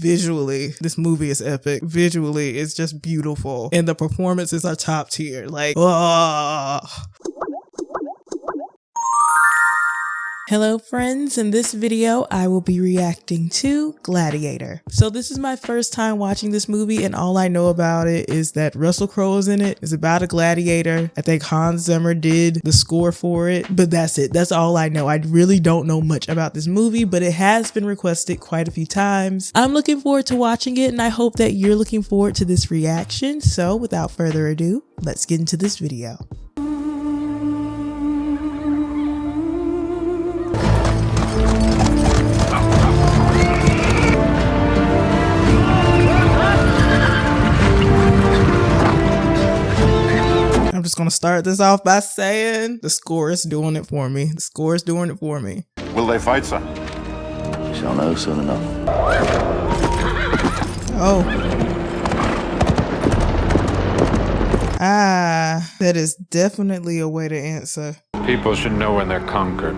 visually, this movie is epic. Visually, it's just beautiful. And the performances are top tier. Like, oh. Hello friends, in this video I will be reacting to Gladiator. So this is my first time watching this movie and all I know about it is that Russell Crowe is in it. It's about a gladiator. I think Hans Zimmer did the score for it, but that's it. That's all I know. I really don't know much about this movie, but it has been requested quite a few times. I'm looking forward to watching it and I hope that you're looking forward to this reaction. So without further ado, let's get into this video. I'm just gonna start this off by saying the score is doing it for me. The score is doing it for me. Will they fight, sir? We shall know soon enough. Oh. That is definitely a way to answer. People should know when they're conquered.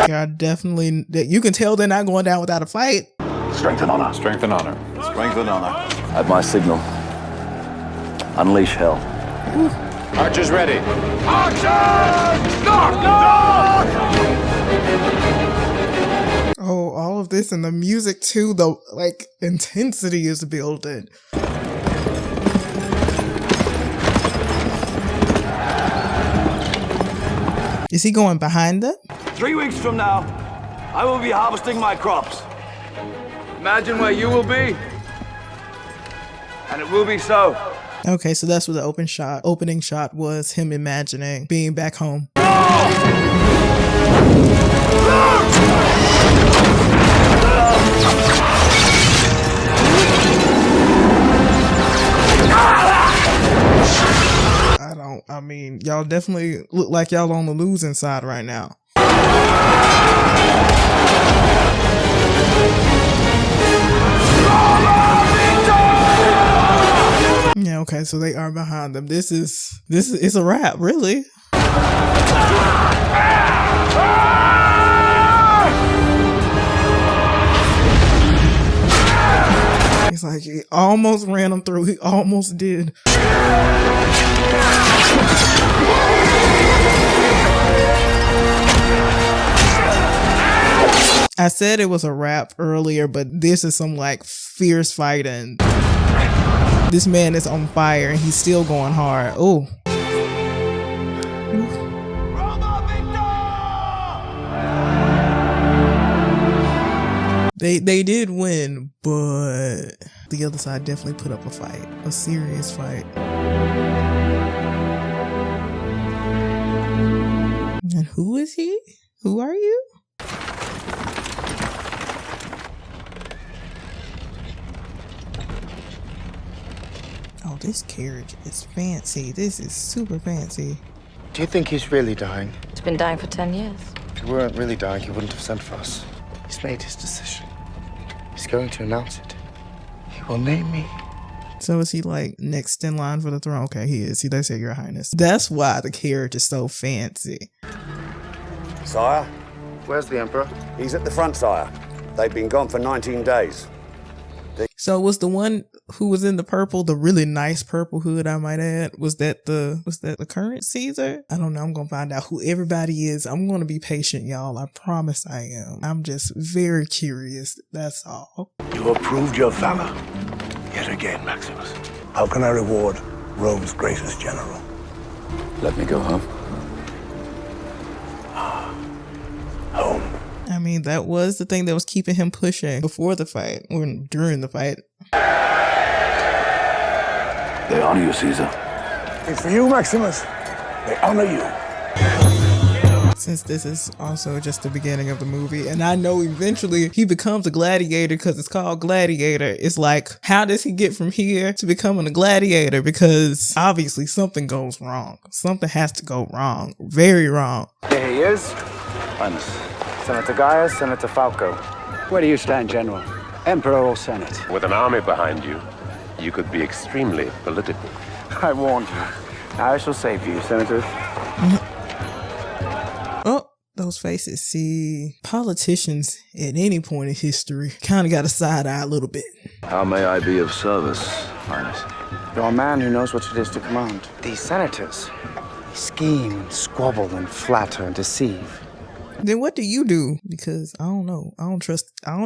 Yeah, definitely. You can tell they're not going down without a fight. Strength and honor. Strength and honor. Strength and honor. At my signal, unleash hell. Archers ready. Archers! Knock! Oh, all of this and the music too, the like intensity is building. Is he going behind them? 3 weeks from now, I will be harvesting my crops. Imagine where you will be, and it will be so. Okay, so that's what the opening shot was, him imagining being back home. I mean, y'all definitely look like y'all on the losing side right now. Yeah, okay, so they are behind them. This is it's a wrap, really. He's like, he almost ran him through. He almost did. I said it was a wrap earlier, but this is some like fierce fighting. This man is on fire and he's still going hard. Oh. They did win, but the other side definitely put up a fight, a serious fight. And who is he? Who are you? Oh, this carriage is fancy. This is super fancy. Do you think he's really dying? He's been dying for 10 years. If he weren't really dying, he wouldn't have sent for us. He's made his decision. He's going to announce it. He will name me. So is he like next in line for the throne? Okay, he is. He does say, Your Highness. That's why the carriage is so fancy. Sire? Where's the Emperor? He's at the front, sire. They've been gone for 19 days. So was the one who was in the purple, the really nice purple hood, I might add, was that the current Caesar? I don't know. I'm gonna find out who everybody is. I'm gonna be patient, y'all. I promise I am. I'm just very curious. That's all. You have proved your valor yet again, Maximus. How can I reward Rome's greatest general? Let me go home. Home. I mean, that was the thing that was keeping him pushing before the fight or during the fight. They honor you, Caesar. It's for you, Maximus. They honor you. Since this is also just the beginning of the movie, and I know eventually he becomes a gladiator because it's called Gladiator. It's like, how does he get from here to becoming a gladiator? Because obviously something goes wrong. Something has to go wrong. Very wrong. There he is. Highness. Senator Gaius, Senator Falco. Where do you stand, General? Emperor or Senate? With an army behind you, you could be extremely political. I warned you. Now I shall save you, Senator. Those faces. See, politicians at any point in history kind of got a side eye a little bit. How may I be of service, Highness? You're a man who knows what it is to command. These senators, they scheme and squabble and flatter and deceive. Then what do you do? Because I don't know. I don't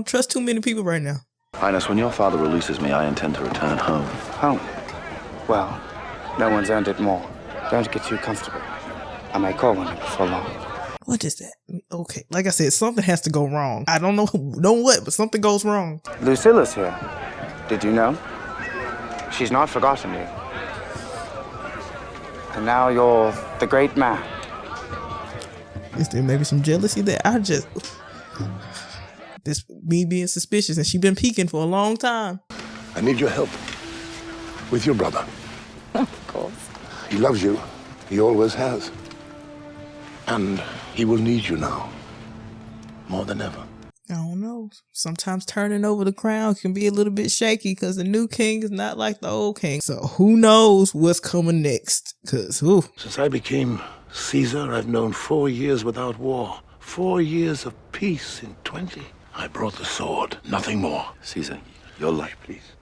trust too many people right now. Highness, when your father releases me, I intend to return home. Home? Well, no one's earned it more. Don't get too comfortable. I may call on you before long. What is that? Okay, like I said, something has to go wrong. I don't know what, but something goes wrong. Lucilla's here. Did you know? She's not forgotten you. And now you're the great man. Is there maybe some jealousy there? This me being suspicious, and she been peeking for a long time. I need your help with your brother. Of course. He loves you. He always has. And he will need you now, more than ever. I don't know. Sometimes turning over the crown can be a little bit shaky because the new king is not like the old king. So who knows what's coming next? Because, Since I became Caesar, I've known 4 years without war. 4 years of peace in 20. I brought the sword, nothing more. Caesar, your life, Please.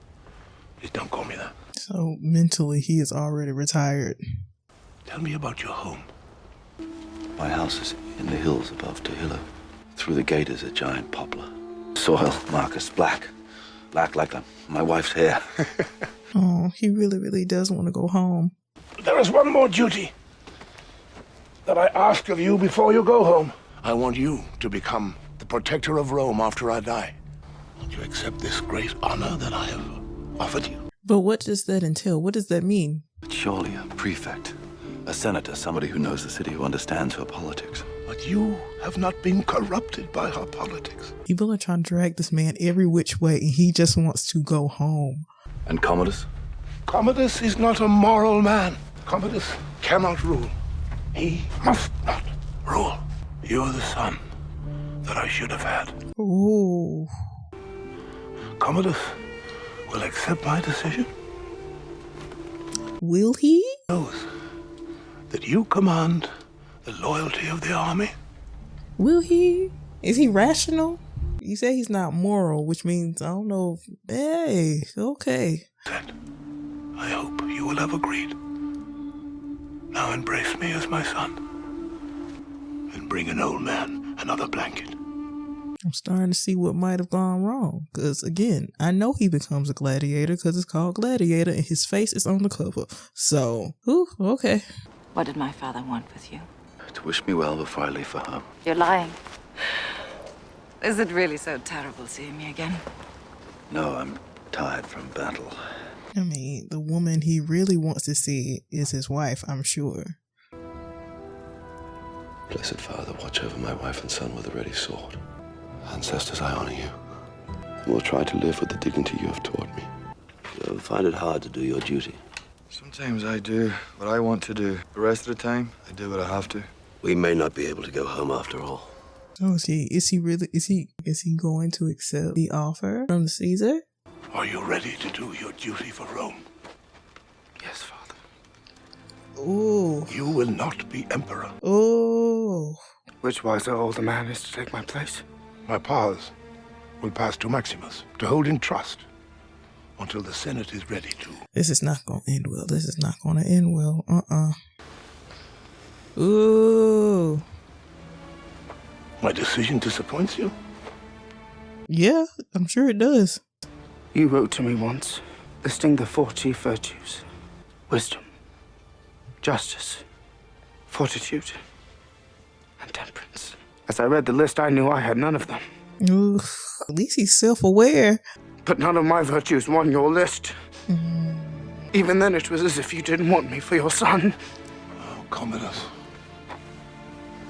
Please don't call me that. So mentally, he is already retired. Tell me about your home. My house is in the hills above Kahla. Through the gate is a giant poplar. Soil, Marcus, black. Black like my wife's hair. Oh, he really, really does want to go home. There is one more duty that I ask of you before you go home. I want you to become the protector of Rome after I die. Won't you accept this great honor that I have offered you? But what does that entail? What does that mean? Surely a prefect, a senator, somebody who knows the city, who understands her politics. But you have not been corrupted by her politics. People are trying to drag this man every which way, and he just wants to go home. And Commodus? Commodus is not a moral man. Commodus cannot rule. He must not rule. You're the son that I should have had. Ooh. Commodus will accept my decision. Will he? Knows that you command the loyalty of the army. Will he? Is he rational? You say he's not moral, which means, I don't know. Hey, okay. I hope you will have agreed. Now embrace me as my son. And bring an old man another blanket. I'm starting to see what might have gone wrong. Because, again, I know he becomes a gladiator because it's called Gladiator and his face is on the cover. So, okay. What did my father want with you? To wish me well before I leave for home. You're lying. Is it really so terrible seeing me again? No, I'm tired from battle. I mean, the woman he really wants to see is his wife, I'm sure. Blessed Father, watch over my wife and son with a ready sword. Ancestors, I honor you. I will try to live with the dignity you have taught me. You ever find it hard to do your duty? Sometimes I do what I want to do. The rest of the time, I do what I have to. We may not be able to go home after all. Oh, is he going to accept the offer from Caesar? Are you ready to do your duty for Rome? Yes, Father. Ooh. You will not be emperor. Ooh. Which wiser older man is to take my place? My powers will pass to Maximus to hold in trust until the Senate is ready to. This is not going to end well. This is not going to end well. Ooh. My decision disappoints you? Yeah, I'm sure it does. You wrote to me once, listing the 4 chief virtues. Wisdom, justice, fortitude, and temperance. As I read the list, I knew I had none of them. Ooh, at least he's self-aware. But none of my virtues won your list. Even then, it was as if you didn't want me for your son. Oh, Commodus.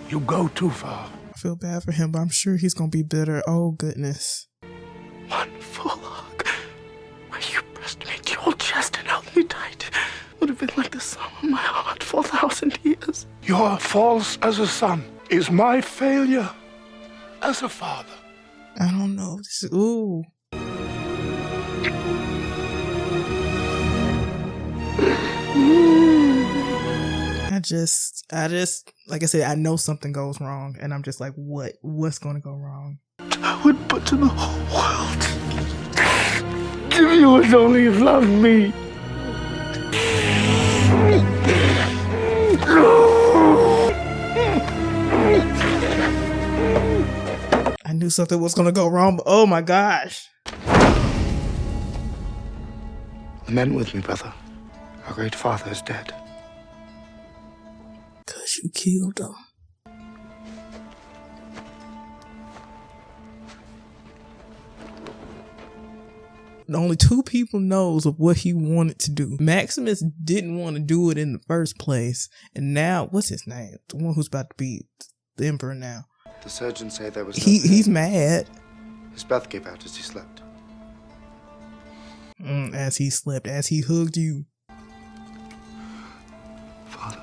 You go too far. I feel bad for him, but I'm sure he's going to be bitter. Oh, goodness. One full hug, where you pressed me to your chest and held me tight, would have been like the sum of my heart for 1,000 years. Your faults as a son is my failure as a father. I don't know. Ooh. I I just, like I said, I know something goes wrong, and I'm just like, what's going to go wrong? I would put in the whole world. Give you as only you've loved me. I knew something was going to go wrong, but oh my gosh. Lament with me, brother. Our great father is dead. 'Cause you killed him. Only 2 people knows of what he wanted to do. Maximus didn't want to do it in the first place. And now, what's his name? The one who's about to be the emperor now. The surgeons say there was he's mad. His breath gave out as he slept. As he slept, as he hugged you. Father.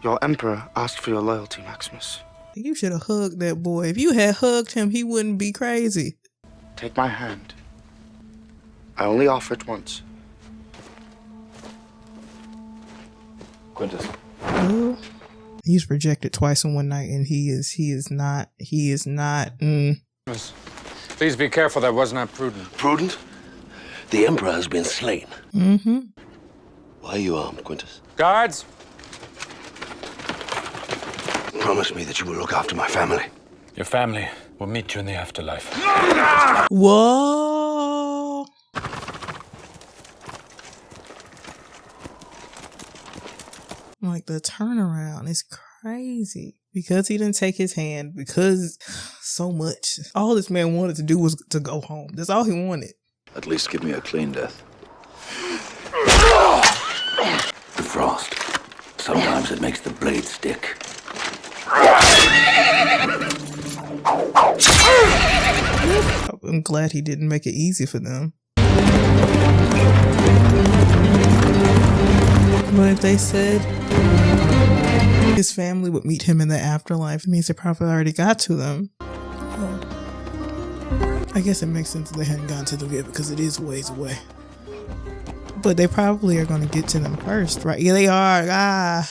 Your emperor asked for your loyalty, Maximus. You should have hugged that boy. If you had hugged him, he wouldn't be crazy. Take my hand. I only offer it once. Quintus. Oh. He's rejected twice in one night, and he is not. Please be careful, that was not prudent. Prudent? The Emperor has been slain. Mm-hmm. Why are you armed, Quintus? Guards! Promise me that you will look after my family. Your family will meet you in the afterlife. Whoa! Like, the turnaround is crazy. Because he didn't take his hand, because so much. All this man wanted to do was to go home. That's all he wanted. At least give me a clean death. The frost. Sometimes it makes the blade stick. I'm glad he didn't make it easy for them. But if they said his family would meet him in the afterlife, it means they probably already got to them. I guess it makes sense that they hadn't gotten to them yet because it is ways away. But they probably are going to get to them first, right? Yeah, they are.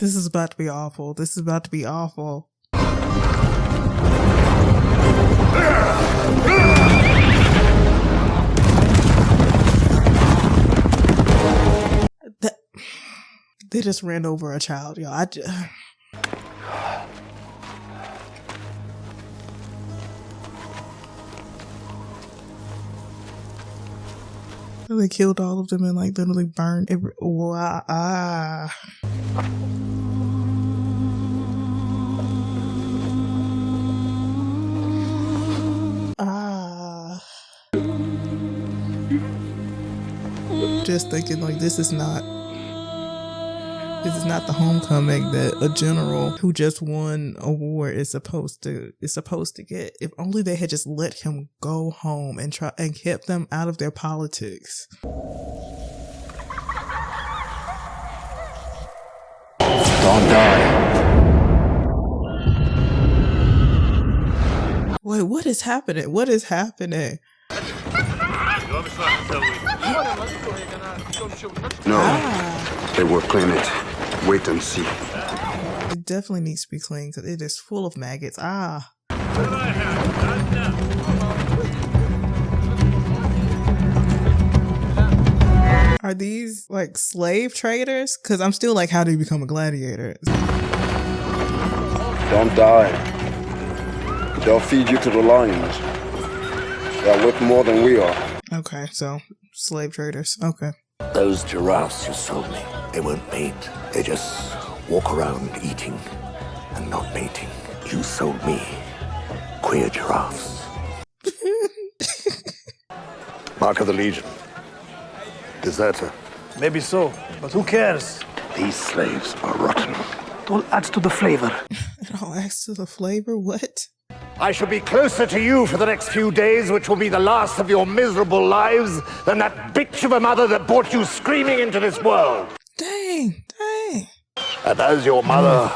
This is about to be awful. This is about to be awful. They just ran over a child, y'all. They killed all of them and like literally burned every. Wow. Just thinking like this is not the homecoming that a general who just won a war is supposed to get. If only they had just let him go home and kept them out of their politics. Don't die. Wait, what is happening? What is happening? No, they will clean it. Wait and see. It definitely needs to be clean because it is full of maggots. Are these like slave traders? Because I'm still like, how do you become a gladiator? Don't die. They'll feed you to the lions. They're worth more than we are. Okay, so slave traders. Okay. Those giraffes you sold me, they weren't mate. They just walk around eating and not mating. You sold me queer giraffes. Mark of the Legion. Deserter. Maybe so, but who cares? These slaves are rotten. It all adds to the flavor. It all adds to the flavor? What? I shall be closer to you for the next few days, which will be the last of your miserable lives, than that bitch of a mother that brought you screaming into this world. Dang. And as your mother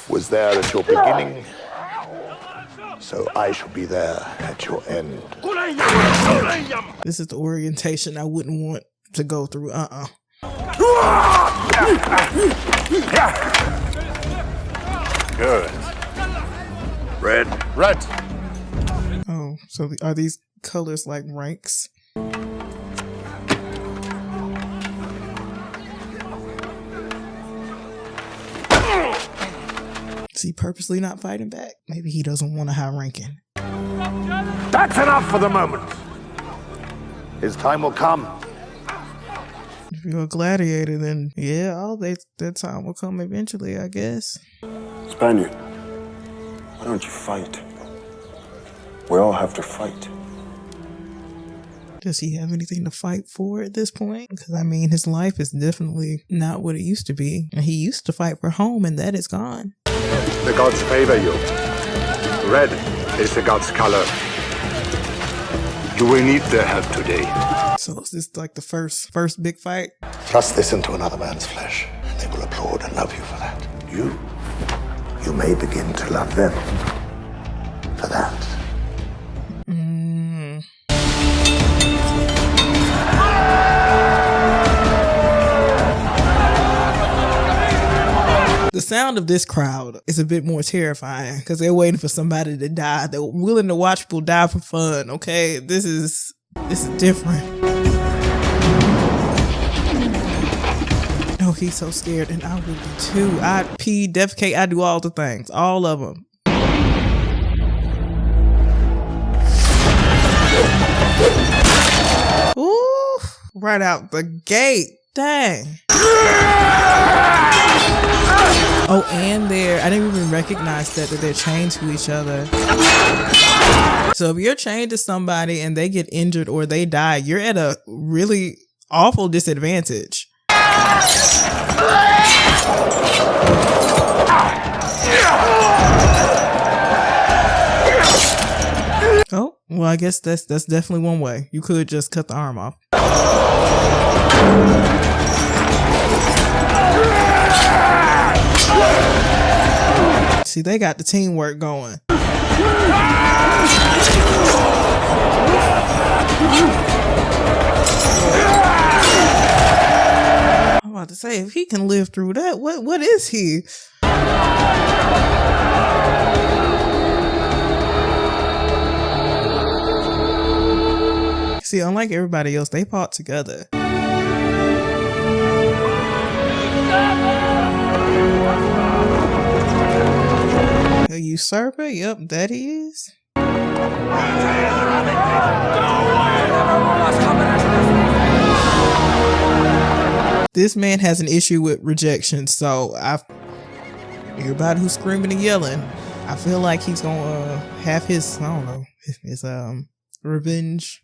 was there at your beginning, So I shall be there at your end. This is the orientation I wouldn't want to go through. Good. Red. Red. Oh, so are these colors like ranks? Is he purposely not fighting back? Maybe he doesn't want a high ranking. That's enough for the moment. His time will come. If you're a gladiator, then yeah, that time will come eventually, I guess. Spaniard, why don't you fight? We all have to fight. Does he have anything to fight for at this point? Because, I mean, his life is definitely not what it used to be. And he used to fight for home, and that is gone. The gods favor you. Red is the gods' color. You will need their help today. So is this like the first big fight? Thrust this into another man's flesh, and they will applaud and love you for that. You may begin to love them for that. The sound of this crowd is a bit more terrifying because they're waiting for somebody to die. They're willing to watch people die for fun. Okay, this is different. No, he's so scared, and I would be too. I'd pee, defecate, I do all the things, all of them. Ooh, right out the gate. Dang. Oh, and I didn't even recognize that they're chained to each other. So if you're chained to somebody and they get injured or they die, you're at a really awful disadvantage. Oh, well, I guess that's definitely one way. You could just cut the arm off. See, they got the teamwork going. I'm about to say, if he can live through that, what is he? See, unlike everybody else, they fought together. A usurper? Yep, that he is. This man has an issue with rejection, so everybody who's screaming and yelling, I feel like he's gonna have his, I don't know, his revenge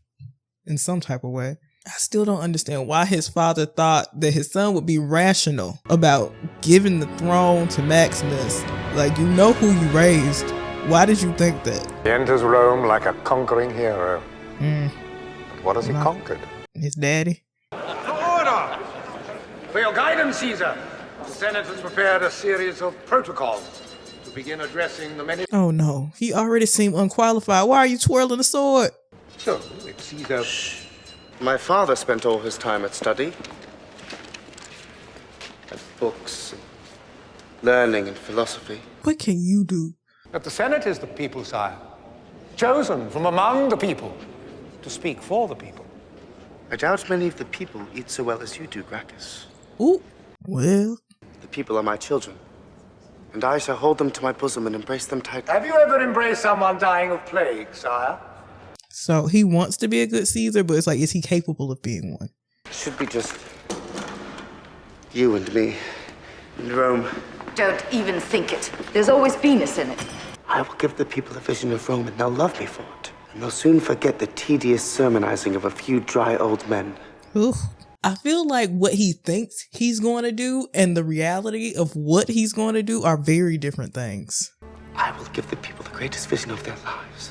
in some type of way. I still don't understand why his father thought that his son would be rational about giving the throne to Maximus. Like, you know who you raised. Why did you think that? He enters Rome like a conquering hero. But what has he conquered? His daddy. To order! For your guidance, Caesar, the Senate has prepared a series of protocols to begin addressing the many... Oh no, he already seemed unqualified. Why are you twirling the sword? So, it's Caesar... My father spent all his time at study. At books, and learning and philosophy. What can you do? But the Senate is the people, sire. Chosen from among the people to speak for the people. I doubt many of the people eat so well as you do, Gracchus. Ooh, well... The people are my children, and I shall hold them to my bosom and embrace them tightly. Have you ever embraced someone dying of plague, sire? So he wants to be a good Caesar, but it's like, is he capable of being one? It should be just you and me in Rome. Don't even think it. There's always Venus in it. I will give the people a vision of Rome, and they'll love me for it. And they'll soon forget the tedious sermonizing of a few dry old men. Oof. I feel like what he thinks he's going to do and the reality of what he's going to do are very different things. I will give the people the greatest vision of their lives.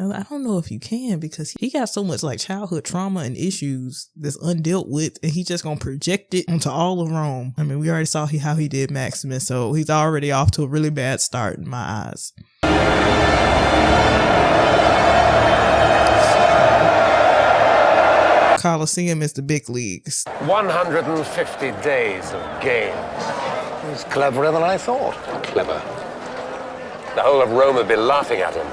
I don't know if you can, because he got so much like childhood trauma and issues that's undealt with, and he just gonna project it onto all of Rome. I mean, we already saw how he did Maximus, so he's already off to a really bad start in my eyes. Colosseum is the big leagues. 150 days of games. He's cleverer than I thought. Clever. The whole of Rome would be laughing at him.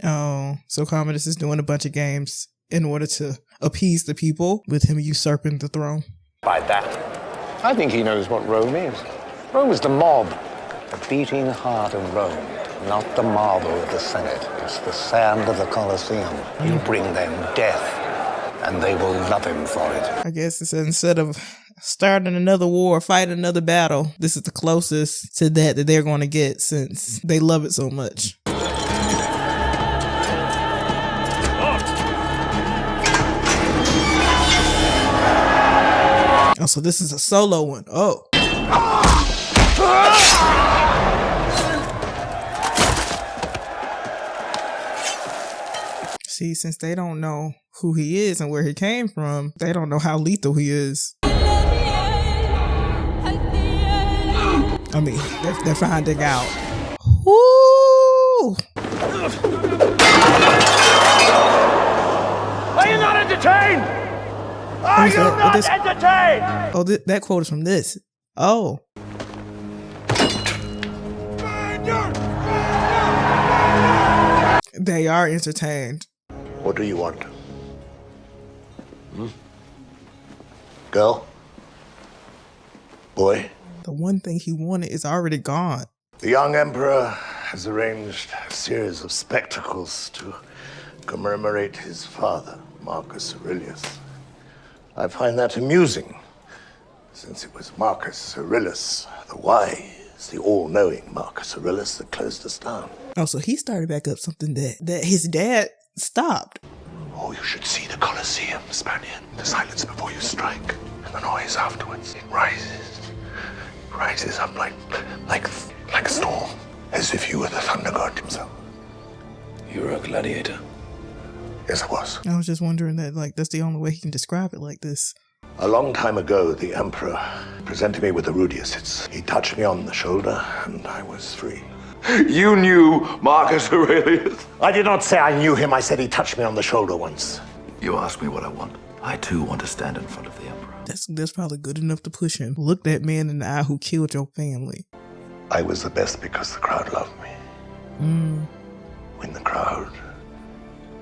Oh, so Commodus is doing a bunch of games in order to appease the people, with him usurping the throne. By that, I think he knows what Rome is. Rome is the mob. The beating heart of Rome. Not the marble of the Senate. It's the sand of the Colosseum. You bring them death, and they will love him for it. I guess it's instead of starting another war, fighting another battle, this is the closest to that they're going to get, since they love it so much. Oh, so this is a solo one. Oh. See, since they don't know who he is and where he came from, they don't know how lethal he is. I mean, they're finding out. Woo! Are you not entertained? Are you not entertained? Oh, that quote is from this. Oh. They are entertained. What do you want? Girl? Boy? The one thing he wanted is already gone. The young emperor has arranged a series of spectacles to commemorate his father, Marcus Aurelius. I find that amusing, since it was Marcus Aurelius, the wise, the all-knowing Marcus Aurelius, that closed us down. Oh, so he started back up something that his dad stopped. Oh, you should see the Colosseum, Spaniard. The silence before you strike, and the noise afterwards. It rises up like a storm, as if you were the thunder god himself. You were a gladiator? Yes, I was. I was just wondering that's the only way he can describe it like this. A long time ago, the emperor presented me with Aurelius. He touched me on the shoulder, and I was free. You knew Marcus Aurelius? I did not say I knew him. I said he touched me on the shoulder once. You ask me what I want. I too want to stand in front of the emperor. That's probably good enough to push him. Look that man in the eye who killed your family. I was the best because the crowd loved me. Win the crowd,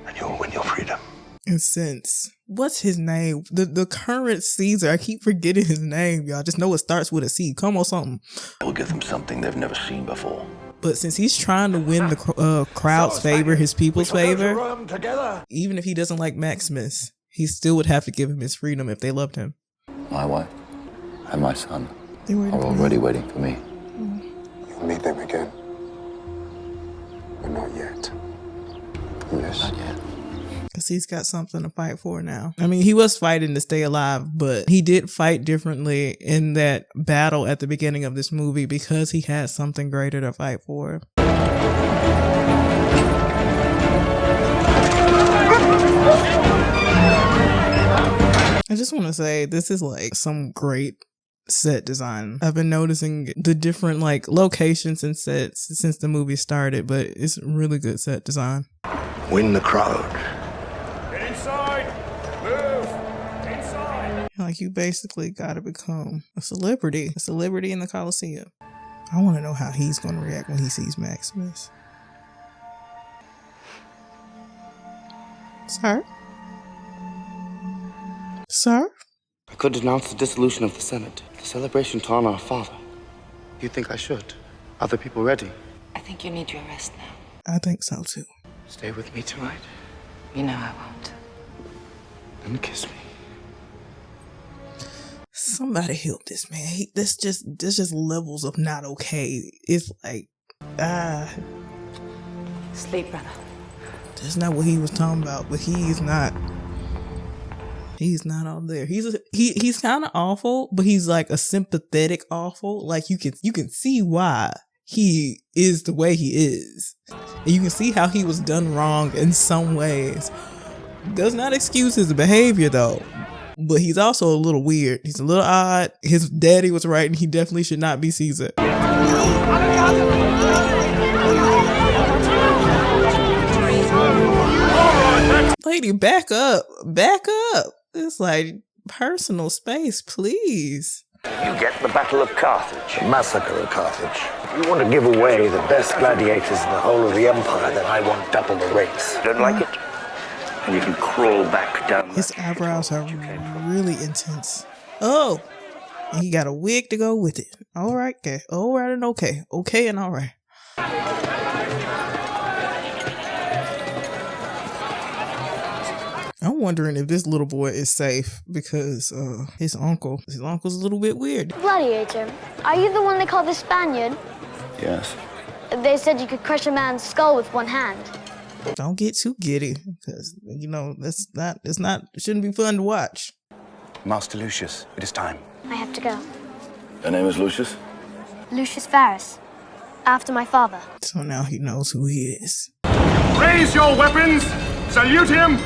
and you'll win your freedom. And since, what's his name? The current Caesar, I keep forgetting his name, y'all. Just know it starts with a C. Come on, something. We'll give them something they've never seen before. But since he's trying to win the crowd's favor, his people's favor, even if he doesn't like Maximus, he still would have to give him his freedom if they loved him. My wife and my son are already waiting for me. You'll meet them again. But not yet. Yes. Not yet. Because he's got something to fight for now. I mean, he was fighting to stay alive, but he did fight differently in that battle at the beginning of this movie because he had something greater to fight for. I just want to say, this is like some great set design. I've been noticing the different locations and sets since the movie started, but it's really good set design. Win the crowd. Get inside! Move! Inside! You basically got to become a celebrity in the Colosseum. I want to know how he's going to react when he sees Maximus. Sir? Sir? I could denounce the dissolution of the Senate, the celebration to honor our father. You think I should? Are the people ready? I think you need your rest now. I think so too. Stay with me tonight. You know I won't. And kiss me. Somebody help this man. There's just levels of not okay. It's Sleep, brother. That's not what he was talking about, but he's not all there. He's kind of awful, but he's like a sympathetic awful. You can see why he is the way he is. And you can see how he was done wrong in some ways. Does not excuse his behavior though. But he's also a little weird. He's a little odd. His daddy was right and he definitely should not be Caesar. Lady, back up. Back up. It's like personal space, please. You get the Battle of Carthage. Massacre of Carthage. You want to give away the best gladiators in the whole of the empire, then I want double the rates. Don't like it? And you can crawl back down. His eyebrows are really intense. Oh, and he got a wig to go with it. All right, okay. All right and okay. Okay and all right. I'm wondering if this little boy is safe because his uncle's a little bit weird. Gladiator, are you the one they call the Spaniard? Yes. They said you could crush a man's skull with one hand. Don't get too giddy, because it shouldn't be fun to watch. Master Lucius, it is time. I have to go. Your name is Lucius? Lucius Varus, after my father. So now he knows who he is. Raise your weapons, salute him,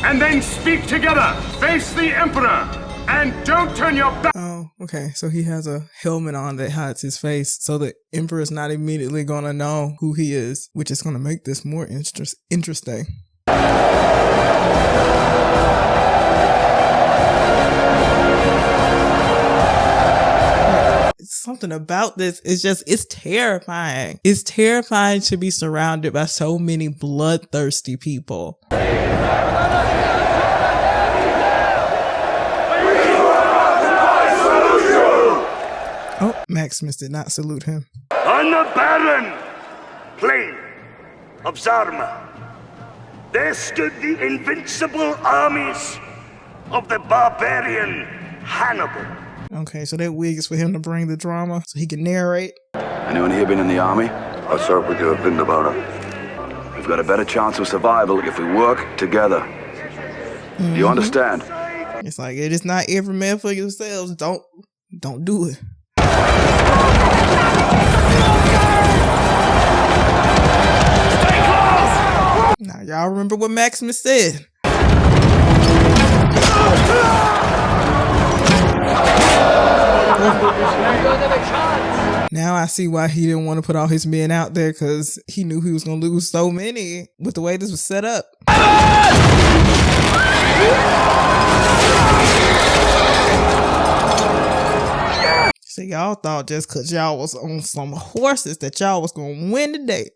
and then speak together. Face the Emperor, and don't turn your back. Oh, okay. So he has a helmet on that hides his face, so the Emperor's not immediately gonna know who he is, which is gonna make this more interesting. Something about this is it's terrifying. It's terrifying to be surrounded by so many bloodthirsty people. Oh, Maximus did not salute him. On the barren plain of Zarma, there stood the invincible armies of the barbarian Hannibal. Okay, so that wig is for him to bring the drama so he can narrate. Anyone here been in the army? I served with you at Vindabara. We've got a better chance of survival if we work together. Do you understand? It's like, it is not every man for yourselves. Don't do it. Now, y'all remember what Maximus said. Now I see why he didn't want to put all his men out there, because he knew he was going to lose so many with the way this was set up. So y'all thought just because y'all was on some horses that y'all was going to win the day.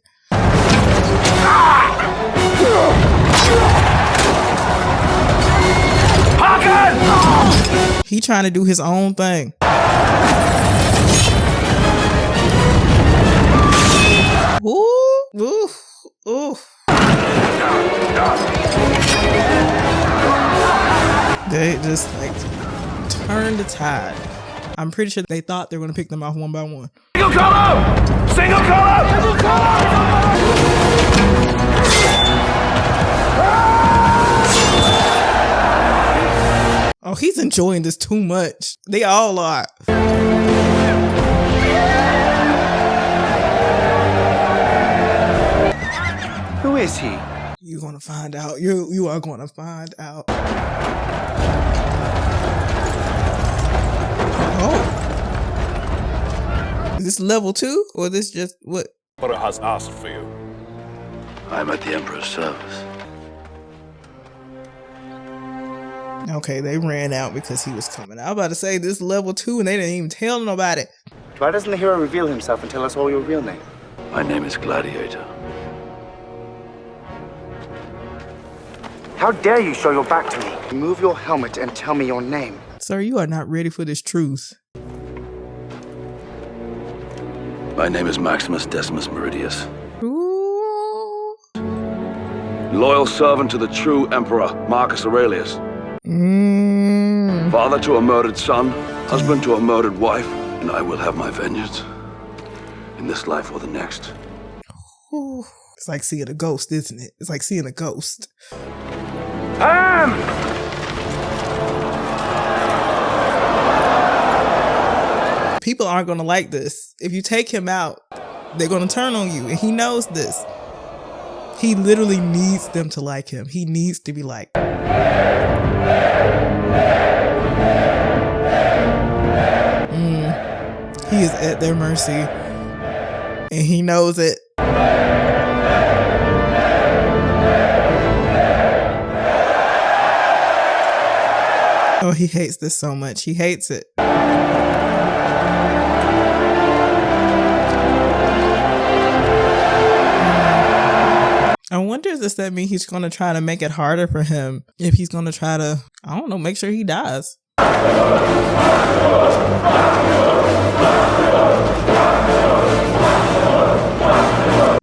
He trying to do his own thing. Ooh, ooh, ooh. They just like turned the tide. I'm pretty sure they thought they were going to pick them off one by one. Single Kahla! Single Kahla! Single Kahla! Oh, he's enjoying this too much. They all are. Who is he? You're going to find out. You are going to find out. Oh. Is this level 2 or this just what? Emperor has asked for you. I'm at the Emperor's service. Okay, they ran out because he was coming. I was about to say this level 2 and they didn't even tell nobody. Why doesn't the hero reveal himself and tell us all your real name? My name is Gladiator. How dare you show your back to me? Remove your helmet and tell me your name. Sir, you are not ready for this truth. My name is Maximus Decimus Meridius. Ooh. Loyal servant to the true Emperor, Marcus Aurelius. Father to a murdered son, husband to a murdered wife, and I will have my vengeance in this life or the next. Ooh. It's like seeing a ghost, isn't it? It's like seeing a ghost. People aren't going to like this. If you take him out, they're gonna turn on you, and he knows this. He literally needs them to like him. He needs to be like. He is at their mercy, and he knows it. Oh, he hates this so much. He hates it. I wonder, does that mean he's going to try to make it harder for him? If he's going to try to, I don't know, make sure he dies.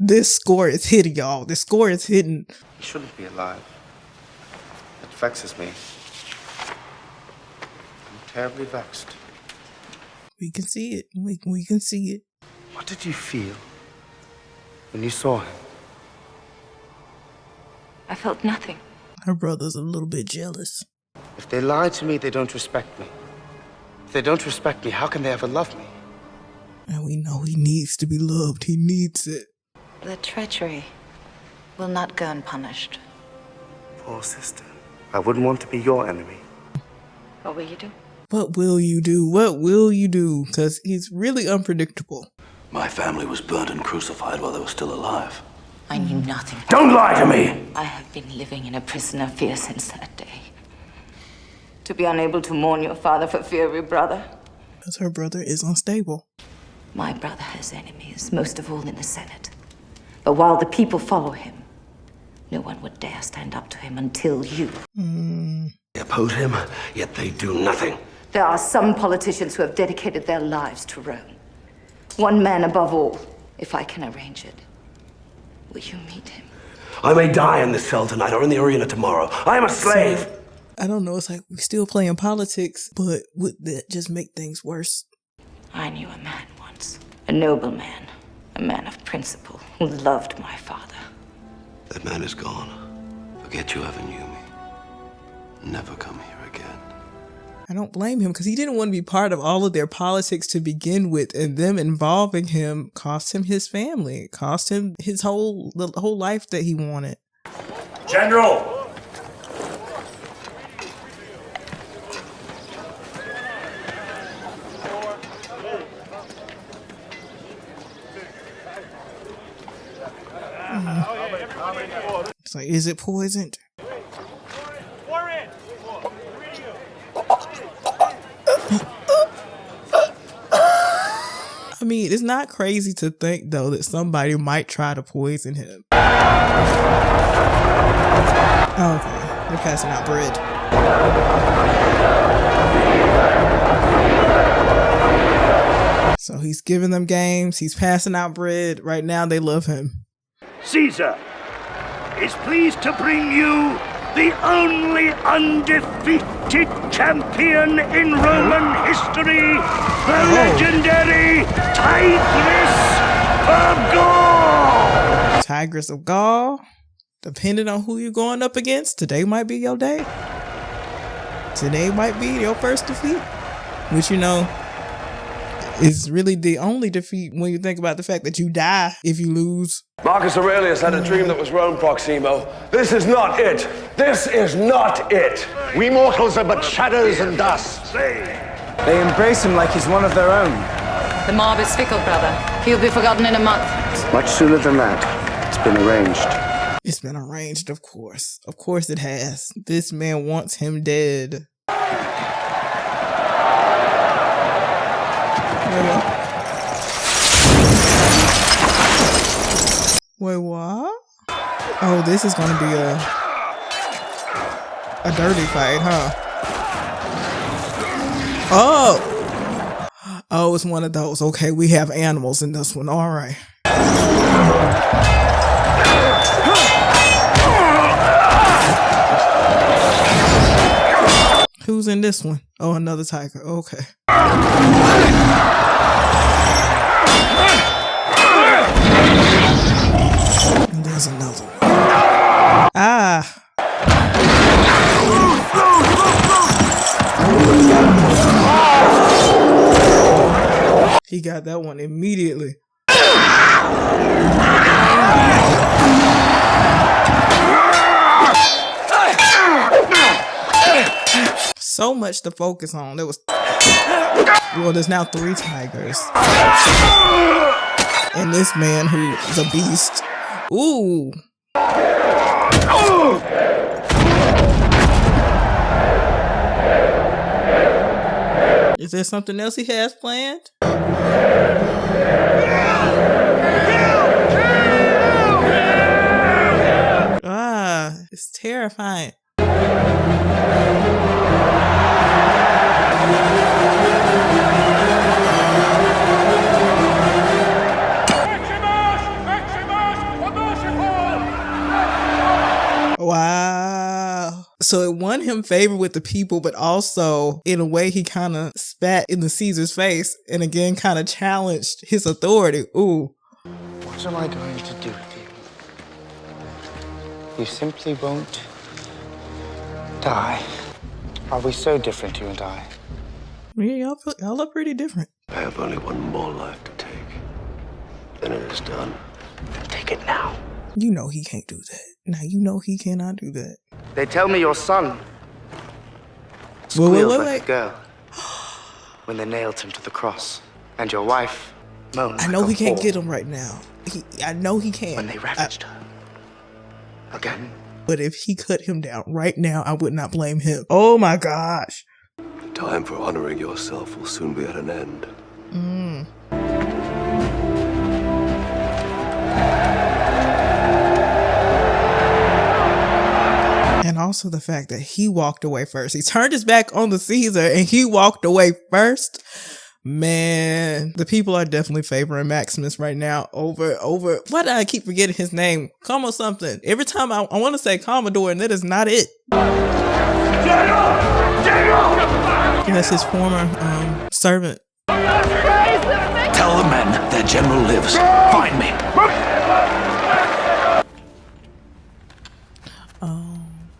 This score is hitting, y'all. This score is hitting. He shouldn't be alive. It vexes me. I'm terribly vexed. We can see it. We can see it. What did you feel when you saw him? I felt nothing. Her brother's a little bit jealous. If they lie to me, they don't respect me. If they don't respect me, how can they ever love me? And we know he needs to be loved. He needs it. The treachery will not go unpunished. Poor sister. I wouldn't want to be your enemy. What will you do? What will you do? What will you do? Because he's really unpredictable. My family was burnt and crucified while they were still alive. I knew nothing. Don't lie to me! I have been living in a prison of fear since that day. To be unable to mourn your father for fear of your brother. Because her brother is unstable. My brother has enemies, most of all in the Senate. But while the people follow him, no one would dare stand up to him until you. They oppose him, yet they do nothing. There are some politicians who have dedicated their lives to Rome. One man above all, if I can arrange it. Will you meet him? I may die in this cell tonight or in the arena tomorrow. I am a slave. So, I don't know. It's like we're still playing politics, but would that just make things worse? I knew a man once. A noble man. A man of principle who loved my father. That man is gone. Forget you ever knew me. Never come here again. I don't blame him because he didn't want to be part of all of their politics to begin with, and them involving him cost him his family. It cost him his the whole life that he wanted. General! It's like, is it poisoned? I mean, it's not crazy to think, though, that somebody might try to poison him. Okay, they're passing out bread. So he's giving them games. He's passing out bread. Right now, they love him. Caesar is pleased to bring you the only undefeated champion in Roman history, the legendary Tigress of Gaul. Tigress of Gaul. Depending on who you're going up against, today might be your day. Today might be your first defeat. Which, you know, is really the only defeat when you think about the fact that you die if you lose. Marcus Aurelius had a dream that was Rome, Proximo. This is not it. This is not it. We mortals are but shadows and dust. They embrace him like he's one of their own. The mob is fickle, brother. He'll be forgotten in a month. Much sooner than that. It's been arranged. It's been arranged, of course. Of course it has. This man wants him dead. Wait, what? Oh, this is gonna be a dirty fight, huh? Oh, it's one of those. Okay, we have animals in this one. All right. Who's in this one? Oh, another tiger. Okay. And there's another one. Ah. He got that one immediately. So much to focus on. There was, well, there's now 3 tigers. And this man who's a beast. Ooh. Is there something else he has planned? Ah, it's terrifying. Wow. So it won him favor with the people, but also in a way he kind of spat in the Caesar's face and again kind of challenged his authority. Ooh. What am I going to do with you? You simply won't die. Are we so different, you and I? Yeah, y'all look pretty different. I have only one more life to take. Then it is done. Then take it now. You know he can't do that. Now you know he cannot do that. They tell me your son squealed like a girl when they nailed him to the cross. And your wife moaned. I know he can't get him right now. I know he can't. When they ravaged her. Again. But if he cut him down right now, I would not blame him. Oh my gosh. The time for honoring yourself will soon be at an end. And also the fact that he walked away first. He turned his back on the Caesar and he walked away first. Man, the people are definitely favoring Maximus right now over, why do I keep forgetting his name? Como something. Every time I want to say Commodore and that is not it. That's his former servant. Tell the men their general lives. Find me.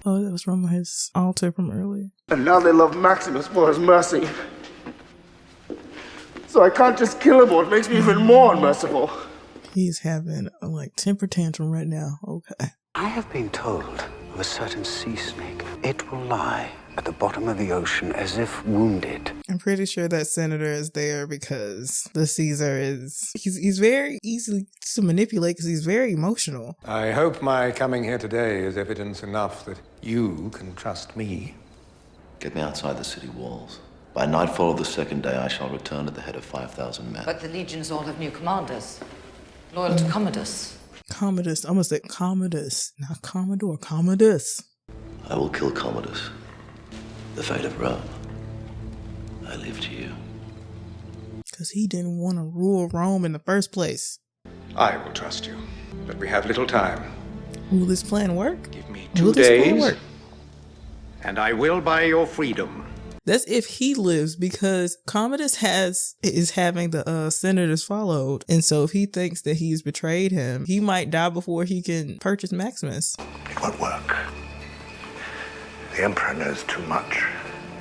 Oh, that was from his altar from earlier. And now they love Maximus for his mercy. So I can't just kill him or it makes me even more unmerciful. He's having a temper tantrum right now. Okay. I have been told of a certain sea snake. It will lie at the bottom of the ocean as if wounded. I'm pretty sure that senator is there because the Caesar he's very easy to manipulate because he's very emotional. I hope my coming here today is evidence enough that you can trust me. Get me outside the city walls. By nightfall of the 2nd day, I shall return at the head of 5,000 men. But the legions all have new commanders, loyal to Commodus. Commodus. I almost said Commodus, not Commodore. Commodus. I will kill Commodus. The fate of Rome, I leave to you. Because he didn't want to rule Rome in the first place. I will trust you, but we have little time. Will this plan work? Give me Will 2 this plan days, work? and I will buy your freedom. That's if he lives, because Commodus is having the senators followed. And so if he thinks that he's betrayed him, he might die before he can purchase Maximus. It won't work. The Emperor knows too much.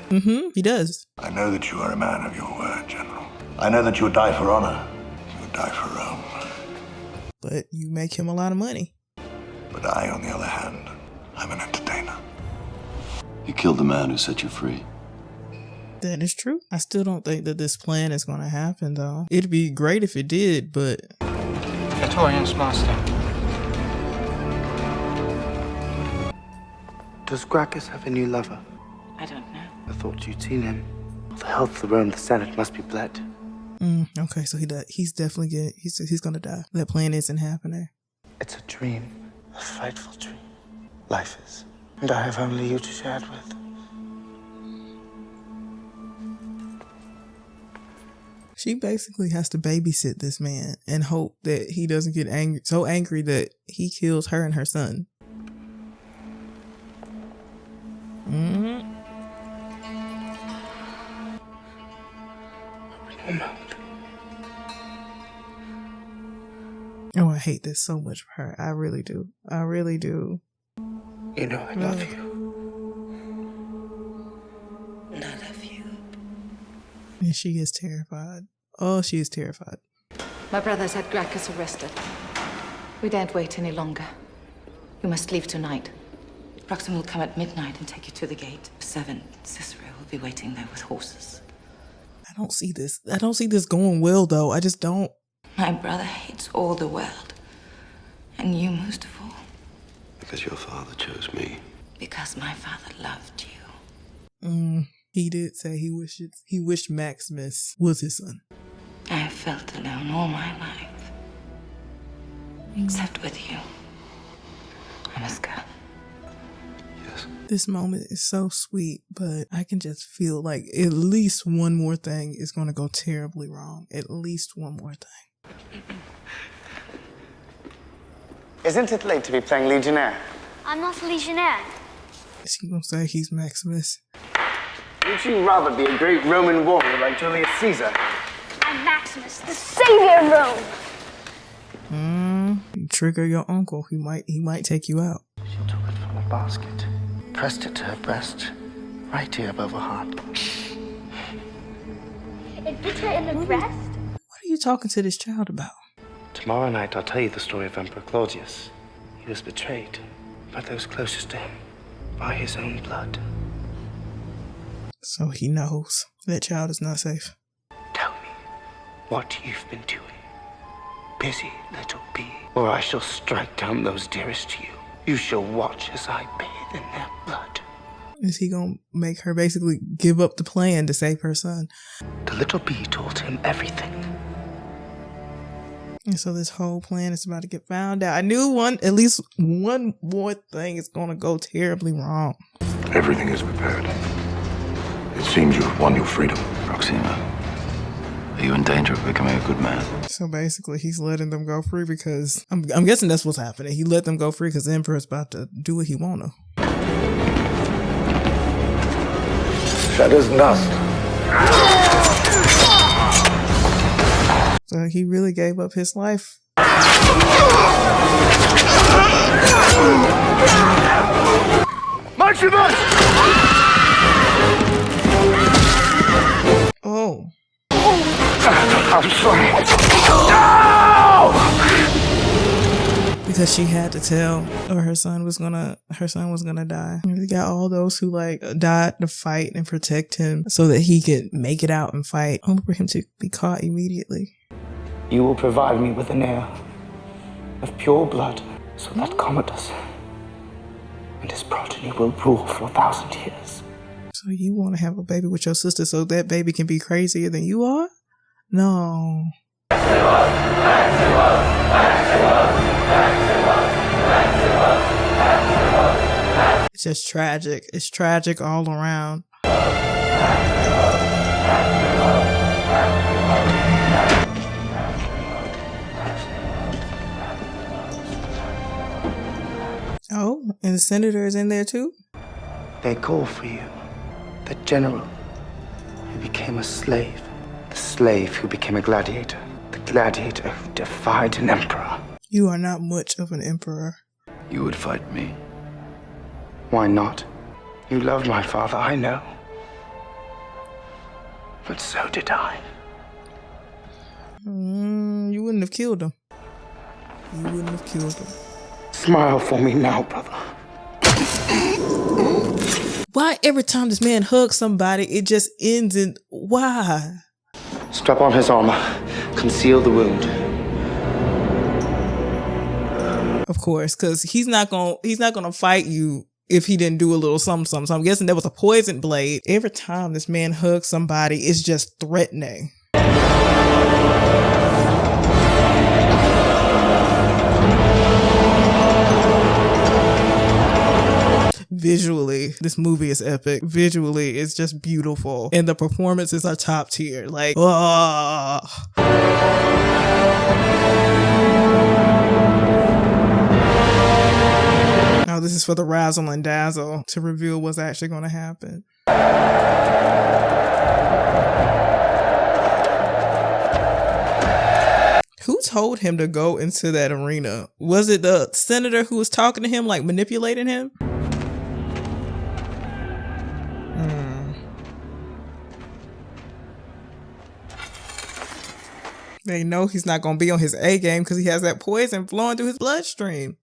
He does. I know that you are a man of your word, General. I know that you would die for honor. You would die for Rome. But you make him a lot of money. But I, on the other hand, I'm an entertainer. You killed the man who set you free. That is true. I still don't think that this plan is going to happen, though. It'd be great if it did, but... Praetorian's master. Does Gracchus have a new lover? I don't know. I thought you'd seen him. The health of the Rome, the Senate must be bled. Okay, so he's definitely he's gonna die. That plan isn't happening. It's a dream. A frightful dream. Life is. And I have only you to share it with. She basically has to babysit this man and hope that he doesn't get so angry that he kills her and her son. Oh, I hate this so much for her. I really do. I really do. You know I love you. And I love you. And she is terrified. Oh, she is terrified. My brothers had Gracchus arrested. We daren't wait any longer. You must leave tonight. Proxima will come at midnight and take you to the gate. 7, Cicero will be waiting there with horses. I don't see this going well, though. I just don't. My brother hates all the world. And you most of all. Because your father chose me. Because my father loved you. He did say he wished Maximus was his son. I have felt alone all my life. Except with you. I must go. Yes. This moment is so sweet, but I can just feel like at least one more thing is going to go terribly wrong. At least one more thing. Isn't it late to be playing Legionnaire? I'm not a legionnaire. Is he going to say he's Maximus? Would you rather be a great Roman warrior like Julius Caesar? I'm Maximus, the savior of Rome. You trigger your uncle. He might take you out. She took it from a basket, pressed it to her breast, right here above her heart. It bit her in the breast? What are you talking to this child about? Tomorrow night I'll tell you the story of Emperor Claudius. He was betrayed by those closest to him, by his own blood. So he knows that child is not safe. Tell me what you've been doing, busy little bee, or I shall strike down those dearest to you. You shall watch as I bathe in their blood. Is he gonna make her basically give up the plan to save her son? The little bee told him everything. And so this whole plan is about to get found out. I knew at least one more thing is gonna go terribly wrong. Everything is prepared. It seems you have won your freedom. Proxima, are you in danger of becoming a good man? So basically, he's letting them go free because I'm guessing that's what's happening. He let them go free because the Emperor's about to do what he wanna. Shadow's dust. So he really gave up his life. Maximus! Oh. I'm sorry. No! Because she had to tell, or her son was gonna die. We got all those who died to fight and protect him so that he could make it out and fight, only for him to be caught immediately. You will provide me with an heir of pure blood, so that Commodus and his progeny will rule for 1,000 years. So you want to have a baby with your sister so that baby can be crazier than you are? No. It's just tragic. It's tragic all around. Oh, and the senator is in there too? They call for you. The general who became a slave. The slave who became a gladiator. The gladiator who defied an emperor. You are not much of an emperor. You would fight me. Why not? You loved my father, I know. But so did I. You wouldn't have killed him. You wouldn't have killed him. Smile for me now, brother. Why every time this man hugs somebody, it just ends in why? Strap on his armor. Conceal the wound. Of course, because he's not gonna fight you if he didn't do a little something. So I'm guessing there was a poison blade. Every time this man hugs somebody, it's just threatening. Visually, this movie is epic. Visually, it's just beautiful. And the performances are top tier. Like, oh. Now, this is for the razzle and dazzle to reveal what's actually going to happen. Who told him to go into that arena? Was it the senator who was talking to him, like manipulating him? They know he's not going to be on his A game because he has that poison flowing through his bloodstream.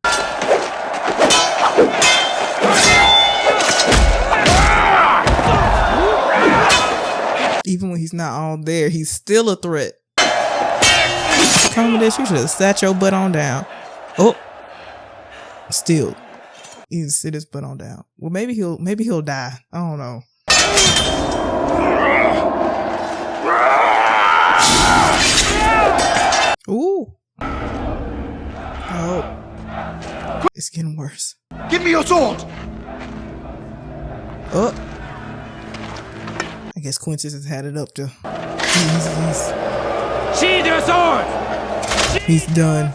Even when he's not all there, he's still a threat. Commodus, you should have sat your butt on down. Oh, still, he can sit his butt on down. Well, maybe he'll die. I don't know. Ooh. Oh, it's getting worse. Give me your sword. Oh. I guess Quintus has had it up to. Sheathe your sword. He's done.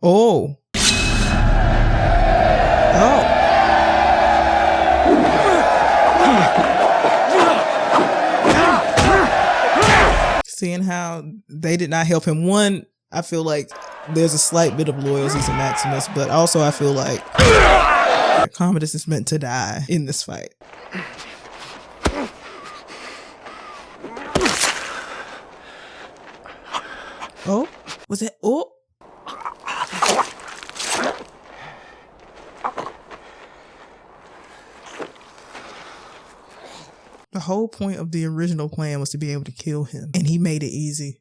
Oh. Oh. Seeing how they did not help him. One, I feel like there's a slight bit of loyalty to Maximus, but also I feel like Commodus is meant to die in this fight. Oh, was it? Oh. The whole point of the original plan was to be able to kill him, and he made it easy.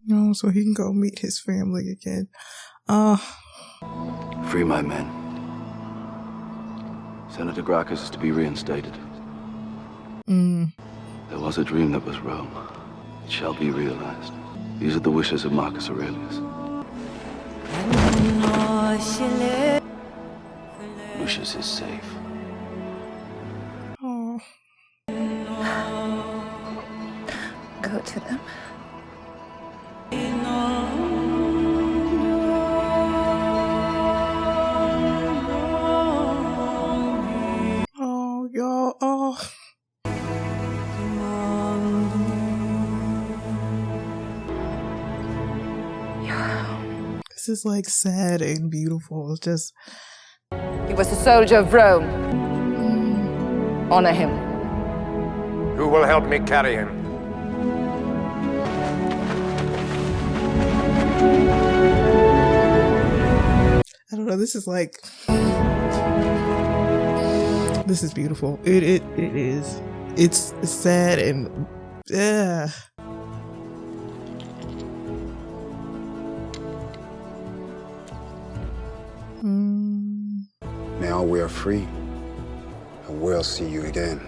No, so he can go meet his family again. Free my men. Senator Gracchus is to be reinstated. There was a dream that was Rome. It shall be realized. These are the wishes of Marcus Aurelius. Lucius is safe. Oh. Go to them. Oh, y'all. Oh. This is like sad and beautiful. It's just. He was a soldier of Rome. Honor him. Who will help me carry him? I don't know. This is like. This is beautiful. It is. It's sad and. Yeah. Now we are free, and we'll see you again.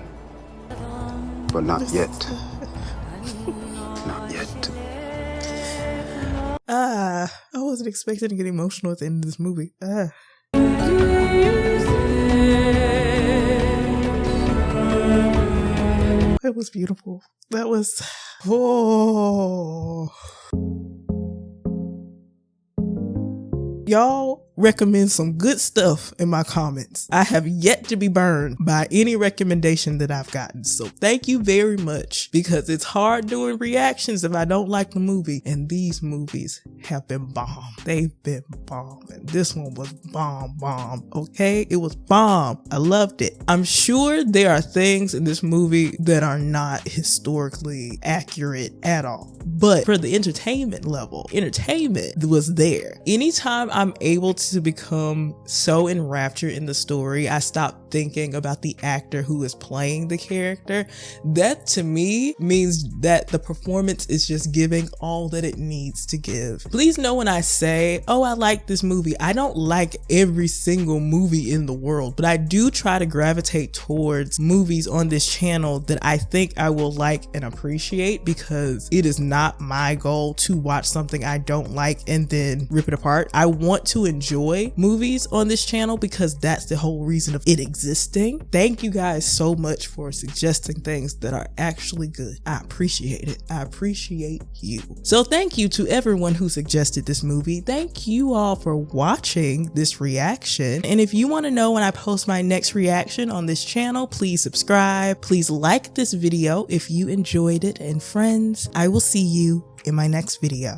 But not yet. Not yet. I wasn't expecting to get emotional at the end of this movie. That was beautiful. That was. Oh. Y'all recommend some good stuff in my comments. I have yet to be burned by any recommendation that I've gotten. So thank you very much, because it's hard doing reactions if I don't like the movie. And these movies have been bomb. They've been bomb. And this one was bomb. Okay? It was bomb. I loved it. I'm sure there are things in this movie that are not historically accurate at all. But for the entertainment level, entertainment was there. Anytime I'm able to become so enraptured in the story, I stop thinking about the actor who is playing the character. That to me means that the performance is just giving all that it needs to give. Please know when I say, oh, I like this movie, I don't like every single movie in the world, but I do try to gravitate towards movies on this channel that I think I will like and appreciate, because it is not my goal to watch something I don't like and then rip it apart. I want to enjoy movies on this channel because that's the whole reason of it existing. Thank you guys so much for suggesting things that are actually good. I appreciate it. I appreciate you. So thank you to everyone who suggested this movie. Thank you all for watching this reaction. And if you want to know when I post my next reaction on this channel, please subscribe. Please like this video if you enjoyed it. And friends, I will see you in my next video.